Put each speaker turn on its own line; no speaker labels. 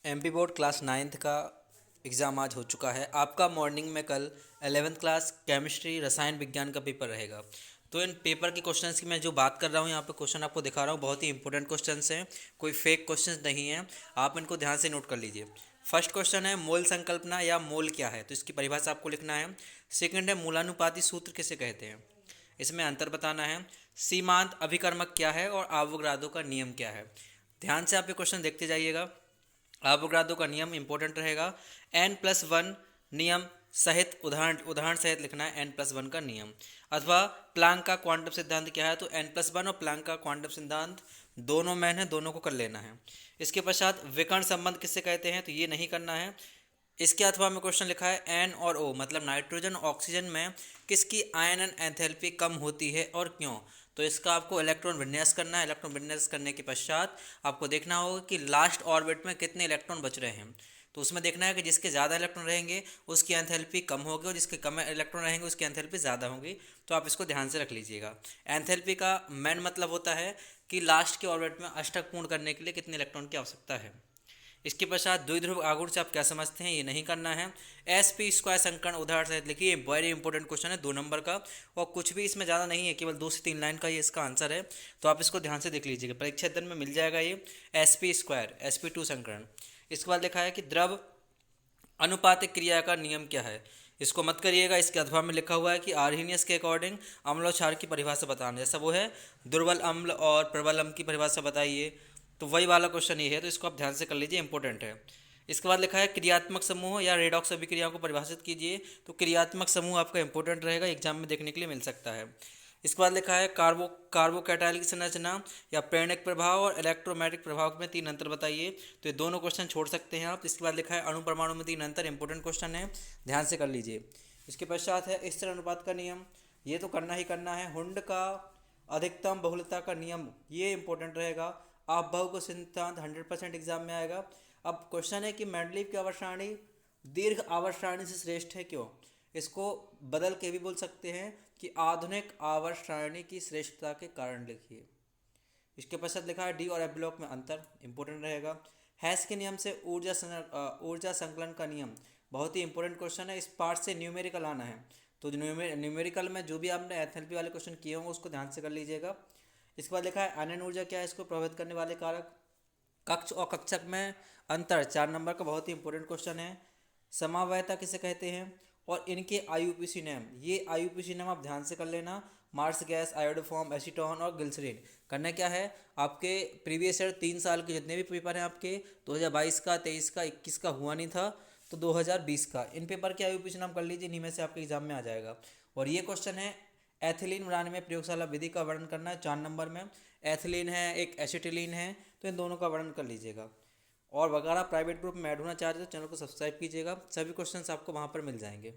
MP board class 9th का exam आज हो चुका है। आपका मॉर्निंग में कल 11th क्लास केमिस्ट्री रसायन विज्ञान का पेपर रहेगा। तो इन पेपर के क्वेश्चंस की मैं जो बात कर रहा हूँ यहाँ पे क्वेश्चन आपको दिखा रहा हूँ, बहुत ही इंपॉर्टेंट क्वेश्चंस हैं, कोई फेक क्वेश्चंस नहीं हैं। आप इनको ध्यान से नोट कर लीजिए। फर्स्ट क्वेश्चन है मोल संकल्पना या मोल क्या है, तो इसकी परिभाषा आपको लिखना है। सेकंड है मूलानुपाती सूत्र किसे कहते हैं, इसमें अंतर बताना है। सीमांत अभिकर्मक क्या है और आवोगाद्रो का नियम क्या है। ध्यान से आप ये क्वेश्चन देखते जाइएगा। आवोगाद्रो का नियम इंपॉर्टेंट रहेगा। n+1 नियम सहित उदाहरण उदाहरण सहित लिखना है n+1 का नियम। अथवा प्लांक का क्वांटम सिद्धांत क्या है, तो n+1 और प्लांक का क्वांटम सिद्धांत दोनों मैन है, दोनों को कर लेना है। इसके पश्चात विकर्ण संबंध किससे कहते हैं, तो ये नहीं करना है। इसके अथवा में क्वेश्चन लिखा है एन और ओ मतलब नाइट्रोजन ऑक्सीजन में किसकी आयनन एंथैल्पी कम होती है और क्यों, तो इसका आपको इलेक्ट्रॉन विन्यास करना है। इलेक्ट्रॉन विन्यास करने के पश्चात आपको देखना होगा कि लास्ट ऑर्बिट में कितने इलेक्ट्रॉन बच रहे हैं। तो उसमें देखना है कि जिसके ज़्यादा इलेक्ट्रॉन रहेंगे उसकी एंथैल्पी कम होगी और जिसके कम इलेक्ट्रॉन रहेंगे उसकी एंथैल्पी ज़्यादा होगी। तो आप इसको ध्यान से रख लीजिएगा। एंथैल्पी का मेन मतलब होता है कि लास्ट के ऑर्बिट में अष्टक पूर्ण करने के लिए कितने इलेक्ट्रॉन की आवश्यकता है। इसके पश्चात द्विध्रुव आघूर्ण से आप क्या समझते हैं, ये नहीं करना है। sp² संकर्ण उदाहरण सहित लिखिए, वेरी इंपॉर्टेंट क्वेश्चन है 2 नंबर का, और कुछ भी इसमें ज़्यादा नहीं है, केवल 2 से 3 लाइन का ये इसका आंसर है। तो आप इसको ध्यान से देख लीजिएगा, परीक्षा दिन में मिल जाएगा ये। sp² संकर्ण। इसके बाद लिखा है कि द्रव अनुपातिक क्रिया का नियम क्या है, इसको मत करिएगा। इसके अथवा में लिखा हुआ है कि आर्हीनियस के अकॉर्डिंग अम्ल और क्षार की परिभाषा बताना, जैसा वो है दुर्बल अम्ल और प्रबल अम्ल की परिभाषा बताइए, तो वही वाला क्वेश्चन ये है। तो इसको आप ध्यान से कर लीजिए, इंपॉर्टेंट है। इसके बाद लिखा है क्रियात्मक समूह या रेडॉक्स अभिक्रियाओं को परिभाषित कीजिए, तो क्रियात्मक समूह आपका इंपॉर्टेंट रहेगा, एग्जाम में देखने के लिए मिल सकता है। इसके बाद लिखा है कार्बोकैटायलिक संरचना या प्रेरणिक प्रभाव और इलेक्ट्रोमैटिक प्रभाव में 3 अंतर बताइए, तो ये दोनों क्वेश्चन छोड़ सकते हैं आप। इसके बाद लिखा है अणु परमाणु में 3 अंतर, इंपॉर्टेंट क्वेश्चन है, ध्यान से कर लीजिए। इसके पश्चात है स्थिर अनुपात का नियम, ये तो करना ही करना है। हुंड का अधिकतम बहुलता का नियम, ये इंपॉर्टेंट रहेगा। आप बहु को सिद्धांत 100% एग्जाम में आएगा। अब क्वेश्चन है कि मेंडलीव की आवर्त सारणी दीर्घ आवर्त सारणी से श्रेष्ठ है क्यों, इसको बदल के भी बोल सकते हैं कि आधुनिक आवर्त सारणी की श्रेष्ठता के कारण लिखिए। इसके पश्चात लिखा है डी और एफ ब्लॉक में अंतर, इंपॉर्टेंट रहेगा। हैस के नियम से ऊर्जा संकलन का नियम, बहुत ही इंपॉर्टेंट क्वेश्चन है। इस पार्ट से न्यूमेरिकल आना है, तो न्यूमेरिकल में जो भी आपने एथेल्पी वाले क्वेश्चन किए होंगे उसको ध्यान से कर लीजिएगा। इसके बाद लिखा है आनन ऊर्जा क्या है, इसको प्रभावित करने वाले कारक। कक्ष और कक्षक में अंतर 4 नंबर का बहुत ही इंपॉर्टेंट क्वेश्चन है। समवायता किसे कहते हैं और इनके आईयूपीसी नेम, ये आईयूपीसी नेम आप ध्यान से कर लेना। मार्स गैस, आयोडोफॉर्म, एसीटोन और ग्लिसरीन। करना क्या है, आपके प्रीवियस ईयर 3 साल के जितने भी पेपर हैं आपके 2022 का, 23 का, 21 का हुआ नहीं था, तो 2020 का, इन पेपर के आईयूपीसी नाम कर लीजिए, इन्हीं में से आपके एग्जाम में आ जाएगा। और ये क्वेश्चन है एथिलीन बनाने में प्रयोगशाला विधि का वर्णन करना है। 4 नंबर में एथिलीन है, एक एसिटिलीन है, तो इन दोनों का वर्णन कर लीजिएगा। और वगैरह प्राइवेट ग्रुप में ऐड होना चाहते हो तो चैनल को सब्सक्राइब कीजिएगा, सभी क्वेश्चंस आपको वहाँ पर मिल जाएंगे।